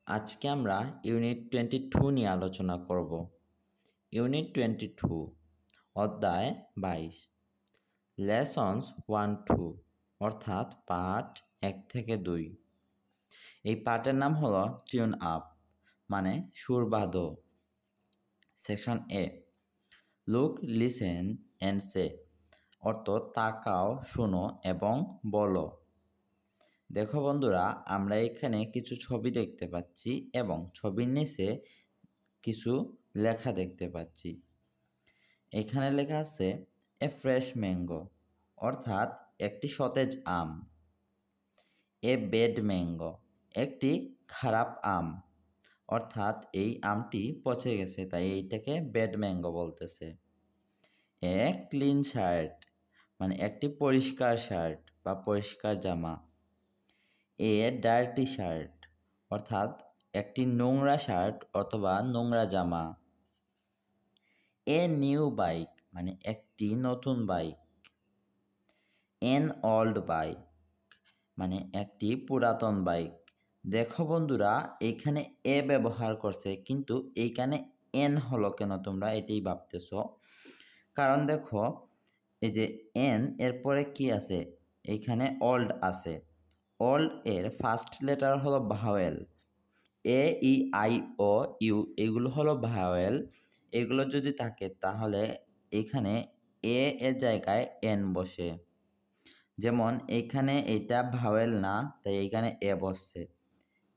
আজকে আমরা ইউনিট 22 নিয়ে আলোচনা করব। ইউনিট 22 অধ্যায় 22 লেসন্স 1-2 অর্থাৎ পাঠ 1 থেকে 2। এই পাঠের নাম হলো টিউন আপ মানে সুর বাঁধো। Section A look listen and say অর্থ তাকাও, শোনো এবং বলো। দেখো বন্ধুরা, আমরা এখানে কিছু ছবি দেখতে পাচ্ছি এবং ছবির নিচে কিছু লেখা দেখতে পাচ্ছি। এখানে লেখা আছে এ ফ্রেশ ম্যাঙ্গো অর্থাৎ একটি সতেজ আম। এ ব্যাড ম্যাঙ্গো একটি খারাপ আম, অর্থাৎ এই আমটি পচে গেছে, তাই এইটাকে ব্যাড ম্যাঙ্গো বলতেছে। এ ক্লিন শার্ট মানে একটি পরিষ্কার শার্ট বা পরিষ্কার জামা। এ ডার্টি শার্ট অর্থাৎ একটি নোংরা শার্ট অথবা নোংরা জামা। এ নিউ বাইক মানে একটি নতুন বাইক। এন ওল্ড বাইক মানে একটি পুরাতন বাইক। দেখো বন্ধুরা, এইখানে এ ব্যবহার করছে, কিন্তু এইখানে এন হলো কেন, তোমরা এটাই ভাবতেছ। কারণ দেখো, এই যে এন এরপরে কি আছে, এইখানে ওল্ড আছে। ওল্ড এর ফার্স্ট লেটার হলো vowel. A E I O U এগুলো হলো ভাওয়েল। এগুলো যদি থাকে তাহলে এখানে এ এর জায়গায় এন বসে। যেমন এইখানে এইটা ভাওয়েল না, তাই এইখানে এ বসছে।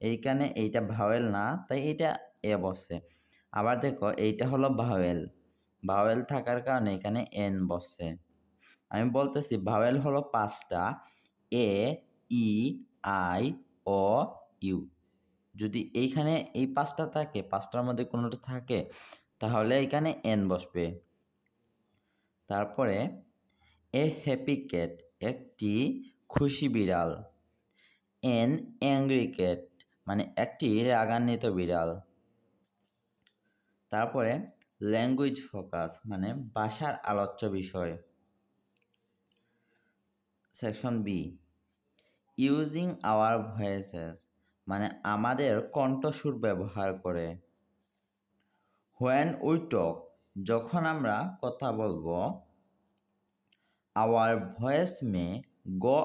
এইখানে এইটা ভাওয়েল না, তাই এইটা এ বসছে। আবার দেখো, এইটা হলো ভাওয়েল, ভাওয়েল থাকার কারণে এখানে এন বসছে। আমি বলতেছি ভাওয়েল হলো 5টা, এ ই আই ও ইউ। যদি এইখানে এই 5টা থাকে, 5টার মধ্যে কোনোটা থাকে, তাহলে এখানে এন বসবে। তারপরে এ হ্যাপি ক্যাট একটি খুশি বিড়াল। এন অ্যাংরি ক্যাট মানে একটি রাগান্বিত বিড়াল। তারপরে ল্যাঙ্গুয়েজ ফোকাস মানে ভাষার আলোচ্য বিষয়। Section B using our voices মানে আমাদের কণ্ঠস্বর ব্যবহার করে। হোয়েন উই টক যখন আমরা কথা বলবো। Hour voice May go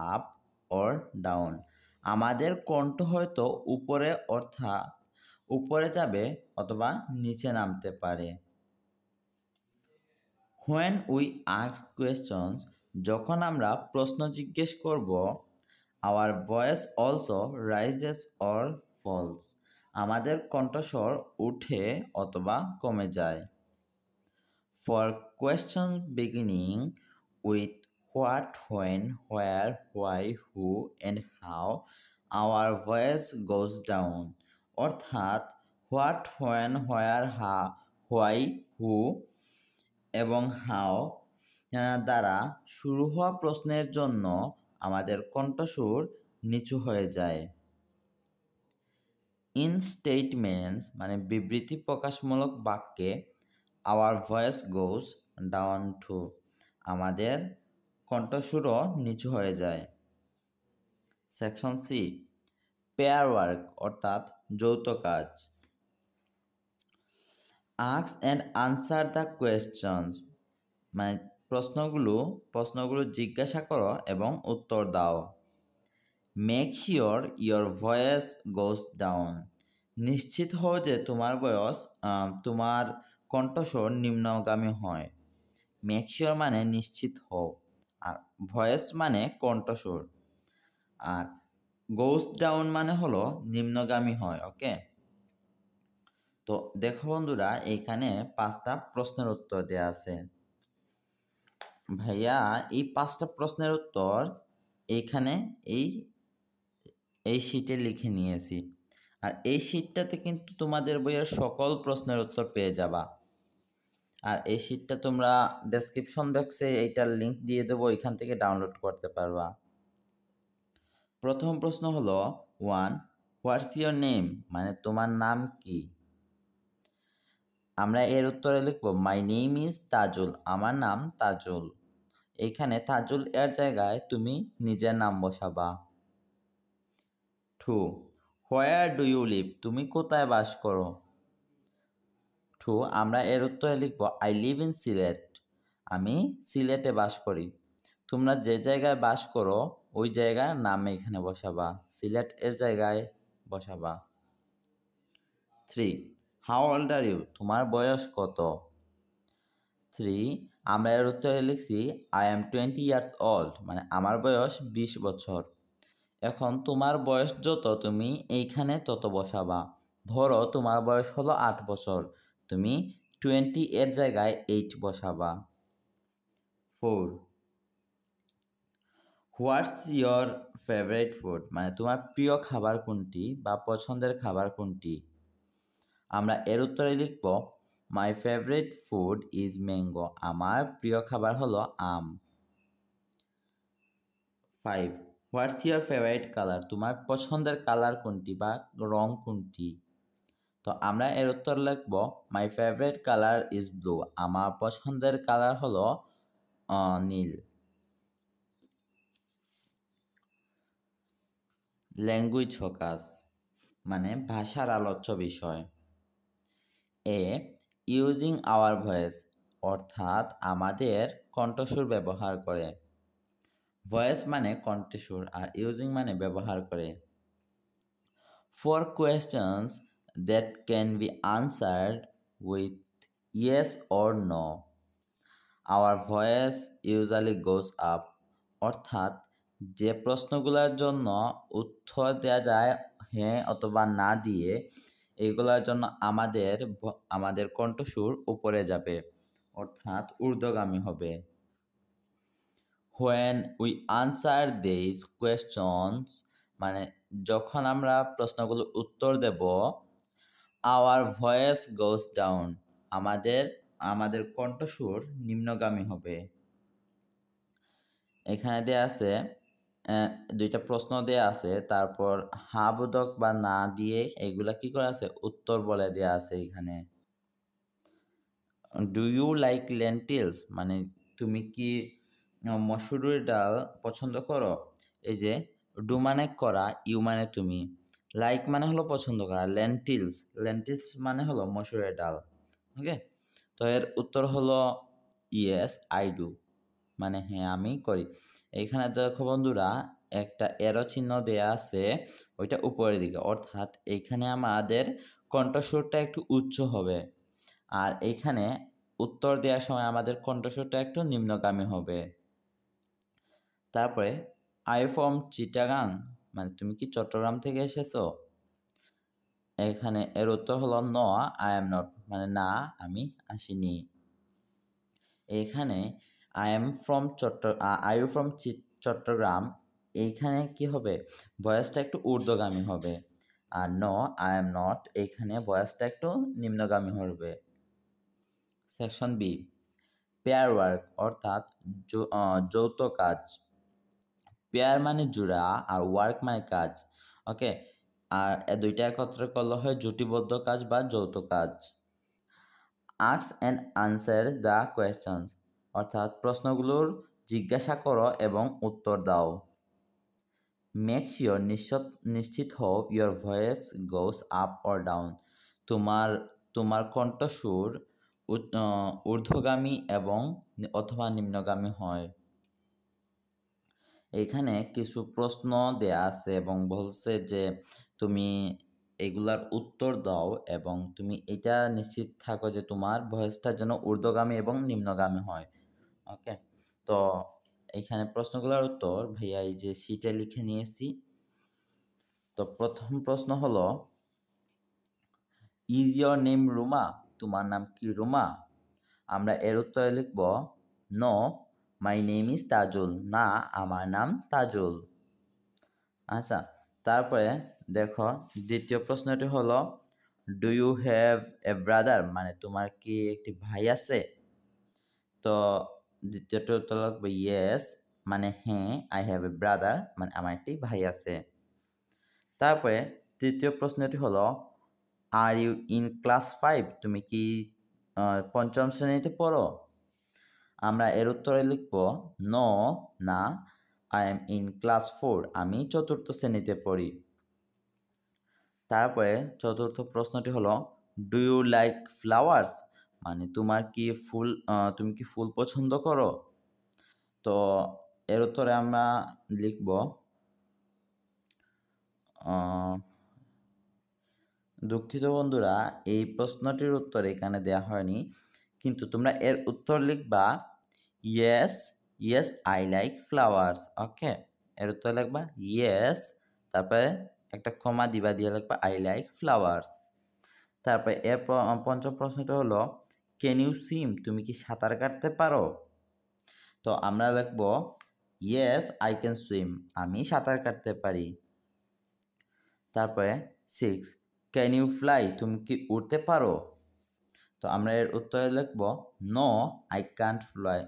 up or down আমাদের কণ্ঠ হয়তো উপরে অর্থাৎ উপরে যাবে অথবা নিচে নামতে পারে। হোয়েন উই আস্ক কোয়েশ্চনস যখন আমরা প্রশ্ন জিজ্ঞেস করব। Our voice also rises or falls আমাদের কণ্ঠস্বর উঠে অথবা কমে যায়। For question beginning with what, when, where, why, who and how our voice goes down অর্থাৎ what, when, where, why, who এবং হাও দ্বারা শুরু হওয়া প্রশ্নের জন্য আমাদের কণ্ঠস্বর নিচু হয়ে যায়। ইন স্টেটমেন্টস মানে বিবৃতি প্রকাশমূলক বাক্যে hour voice goes down to আমাদের কণ্ঠস্বরও নিচু হয়ে যায়। সেকশন সি পেয়ার ওয়ার্ক অর্থাৎ যৌথ কাজ। Ask and answer the questions মানে প্রশ্নগুলো জিজ্ঞাসা করো এবং উত্তর দাও। Make sure your voice goes down নিশ্চিত হও যে তোমার কণ্ঠস্বর নিম্নগামী হয়। মেক শিওর মানে নিশ্চিত হও, আর ভয়েস মানে কণ্ঠস্বর, আর গোজ ডাউন মানে হলো নিম্নগামী হয়। ওকে, তো দেখো বন্ধুরা, এইখানে 5টা প্রশ্নের উত্তর দেওয়া আছে। ভাইয়া এই 5টা প্রশ্নের উত্তর এইখানে এই শিটে লিখে নিয়েছি, আর এই শিটটাতে কিন্তু তোমাদের বইয়ের সকল প্রশ্নের উত্তর পেয়ে যাবা। আর এই শিটটা তোমরা ডেসক্রিপশন বক্সে এইটার লিঙ্ক দিয়ে দেবো, এখান থেকে ডাউনলোড করতে পারবা। প্রথম প্রশ্ন হলো 1 হোয়াটস ইয়োর নেম মানে তোমার নাম কি। আমরা এর উত্তরে লিখব মাই নেম ইজ তাজুল আমার নাম তাজুল। এইখানে তাজুল এর জায়গায় তুমি নিজের নাম বসাবা। 2 হোয়ার ডু ইউ লিভ, তুমি কোথায় বাস করো। 2 আমরা এর উত্তরে লিখব আই লিভ ইন সিলেট, আমি সিলেটে বাস করি। তোমরা যে জায়গায় বাস করো ওই জায়গার নাম এখানে বসাবা, সিলেট এর জায়গায় বসাবা। 3 হাউ ওল্ড আর ইউ, তোমার বয়স কত। 3 আমরা এর উত্তরে লিখছি আই এম 20 ইয়ার্স ওল্ড, মানে আমার বয়স 20 বছর। এখন তোমার বয়স যত তুমি এইখানে তত বসাবা। ধরো তোমার বয়স হলো 8 বছর, তুমি 20 এর জায়গায় 8 বসাবা। 4 হোয়াটস ইয়োর ফেভারিট ফুড, মানে তোমার প্রিয় খাবার কোনটি বা পছন্দের খাবার কোনটি। আমরা এর উত্তরে লিখব my favourite food is mango, আমার প্রিয় খাবার হলো আম। 5 হোয়াটস ইয়োর ফেভারিট কালার, তোমার পছন্দের কালার কোনটি বা রং কোনটি। তো আমরা এর উত্তর লিখব my favourite colour is blue, আমার পছন্দের কালার হলো নীল। ল্যাঙ্গুয়েজ ফোকাস, মানে ভাষার আলোচ্য বিষয়। এ ইউজিং আওয়ার ভয়েস, অর্থাৎ আমাদের কণ্ঠস্বর ব্যবহার করে। ভয়েস মানে কণ্ঠস্বর আর ইউজিং মানে ব্যবহার করে। 4 questions that can be answered with yes or no. Our voice usually goes up, অর্থাৎ যে প্রশ্নগুলোর জন্য উত্তর দেওয়া যায় হ্যাঁ অথবা না দিয়ে, এগুলোর জন্য আমাদের কণ্ঠস্বর উপরে যাবে, অর্থাৎ ঊর্ধ্বগামী হবে। When we answer these questions, মানে যখন আমরা প্রশ্নগুলোর উত্তর দেব, our voice goes down, আমাদের কণ্ঠস্বর নিম্নগামী হবে। এখানে দেয়া আছে দুইটা প্রশ্ন দেয়া আছে, তারপর হা বোধক বা না দিয়ে এগুলা কি করা আছে উত্তর বলে দেয়া আছে এখানে। ডু ইউ লাইক লেন্টিলস, মানে তুমি কি মসুরের ডাল পছন্দ করো। এই যে ডু মানে করা, ইউ মানে তুমি, লাইক মানে হলো পছন্দ করা, লেন্টিলস মানে হলো মসুরের ডাল। ওকে, তো এর উত্তর হলো ইয়েস আই ডু, মানে হ্যাঁ আমি করি। এইখানে দেখো বন্ধুরা একটা এরো চিহ্ন দেয়া আছে, ওইটা উপরের দিকে, অর্থাৎ এইখানে আমাদের কণ্ঠস্বরটা একটু উচ্চ হবে, আর এইখানে উত্তর দেওয়ার সময় আমাদের কণ্ঠস্বরটা একটু নিম্নগামী হবে। তারপরে আই ফ্রম চিটাগাং, মানে তুমি কি চট্টগ্রাম থেকে এসেছো। এখানে এর উত্তর হলো নো আই এম নট, মানে না আমি আসিনি। এখানে I am from I you from Chittagong, এইখানে কি হবে ভয়েসটা একটু ঊর্ধ্বগামী হবে, আর নো আই এম নট এইখানে ভয়েসটা একটু নিম্নগামী হবে। সেকশন বি পেয়ার ওয়ার্ক, অর্থাৎ যৌথ কাজ। পেয়ার মানে জোড়া আর ওয়ার্ক মানে কাজ। ওকে, আর দুইটা একত্রে করলে হয় জুটিবদ্ধ কাজ বা যৌথ কাজ। Ask and answer the questions, অর্থাৎ প্রশ্নগুলোর জিজ্ঞাসা করো এবং উত্তর দাও। মেক শিওর, নিশ্চিত হও, your voice goes up or down, তোমার কণ্ঠস্বর ঊর্ধ্বগামী এবং অথবা নিম্নগামী হয়। এখানে কিছু প্রশ্ন দেয়া আছে এবং বলছে যে তুমি এগুলার উত্তর দাও এবং তুমি এটা নিশ্চিত থাকো যে তোমার ভয়েসটা যেন ঊর্ধ্বগামী এবং নিম্নগামী হয়। ওকে, তো এইখানে প্রশ্নগুলোর উত্তর ভাইয়া এই যে শিটে লিখে নিয়েছি। তো প্রথম প্রশ্ন হলো ইজ ইয়োর নেম রুমা, তোমার নাম কি রুমা। আমরা এর উত্তরে লিখব no my name is Tajul, না আমার নাম তাজুল। আচ্ছা, তারপরে দেখো দ্বিতীয় প্রশ্নটি হলো do you have a brother, মানে তোমার কি একটি ভাই আছে। তো দ্বিতীয়টি উত্তর লিখবে ইয়েস, মানে হ্যাঁ আই হ্যাভ এ ব্রাদার, মানে আমার একটি ভাই আছে। তারপরে তৃতীয় প্রশ্নটি হলো আর ইউ ইন ক্লাস 5, তুমি কি পঞ্চম শ্রেণীতে পড়ো। আমরা এর উত্তরে লিখব নো, না আই এম ইন ক্লাস 4, আমি চতুর্থ শ্রেণীতে পড়ি। তারপরে চতুর্থ প্রশ্নটি হলো ডু ইউ লাইক ফ্লাওয়ার্স, মানে তুমি কি ফুল পছন্দ করো? তো এর উত্তরে আমরা লিখব দুঃখিত বন্ধুরা, এই প্রশ্নটির উত্তর এখানে দেওয়া হয়নি, কিন্তু তোমরা এর উত্তর লিখবা yes yes I like flowers. Okay, এর উত্তর লিখবা ইয়েস, তারপরে একটা কমা দিবা, দিয়ে লিখবা আই লাইক ফ্লাওয়ার্স। তারপরে এর পঞ্চম প্রশ্নটা হলো ক্যান ইউ সুইম, তুমি কি সাঁতার কাটতে পারো? তো আমরা লিখবো ইয়েস আই ক্যান সুইম, আমি সাঁতার কাটতে পারি। তারপরে 6 ক্যান ইউ ফ্লাই, তুমি কি উড়তে পারো? তো আমরা এর উত্তরে লিখবো নো আই কান্ট ফ্লাই,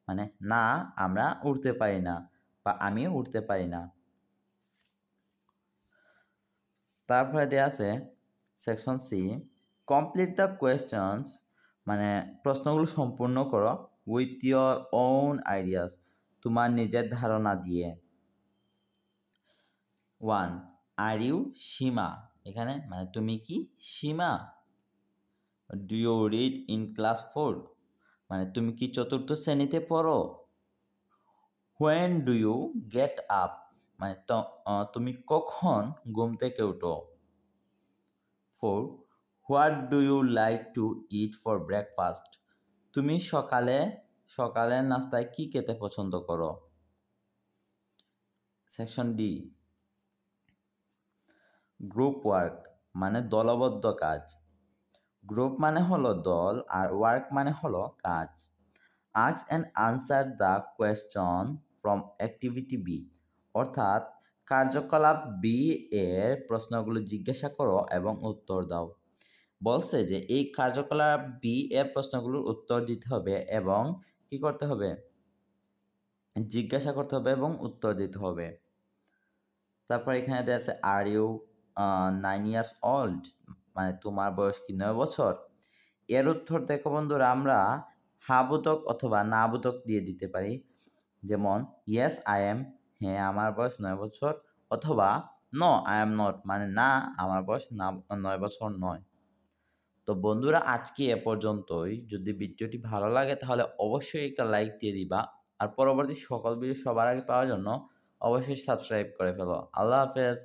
মানে না আমরা উড়তে পারি না, বা আমি উড়তে পারি না। তারপরে দেওয়া আছে section C complete the questions, মানে প্রশ্নগুলো সম্পূর্ণ করো উইথ ইয়োর ওন আইডিয়াস, তোমার নিজের ধারণা দিয়ে। 1 আর ইউ সীমা, এখানে মানে তুমি কি Seema? Do you read in class 4, মানে তুমি কি চতুর্থ শ্রেণীতে পড়ো? When do you get up, মানে তুমি কখন ঘুম থেকে উঠো? 4 what do you like to eat for breakfast, তুমি সকালের নাস্তায় কি খেতে পছন্দ করো? সেকশন ডি গ্রুপ ওয়ার্ক, মানে দলবদ্ধ কাজ। গ্রুপ মানে হলো দল, আর ওয়ার্ক মানে হলো কাজ। Ask and answer the question from activity B, অর্থাৎ কার্যকলাপ বি এর প্রশ্নগুলো জিজ্ঞাসা করো এবং উত্তর দাও। বলছে যে এই কার্যকলাপ বি এর প্রশ্নগুলোর উত্তর দিতে হবে এবং কি করতে হবে? জিজ্ঞাসা করতে হবে এবং উত্তর দিতে হবে। তারপর এখানে দেওয়া আছে আর ইউ 9 ইয়ার্স ওল্ড, মানে তোমার বয়স কি 9 বছর? এর উত্তর দেখো বন্ধুরা, আমরা হাবোধক অথবা না বোধক দিয়ে দিতে পারি। যেমন ইয়েস আই এম, হ্যাঁ আমার বয়স 9 বছর, অথবা নো আই এম নট, মানে না আমার বয়স 9 বছর নয়। তো বন্ধুরা আজকে এ পর্যন্তই। যদি ভিডিওটি ভালো লাগে তাহলে অবশ্যই একটা লাইক দিয়ে দিবা, আর পরবর্তী সকল ভিডিও সবার আগে পাওয়ার জন্য অবশ্যই সাবস্ক্রাইব করে ফেলো। আল্লাহ হাফেজ।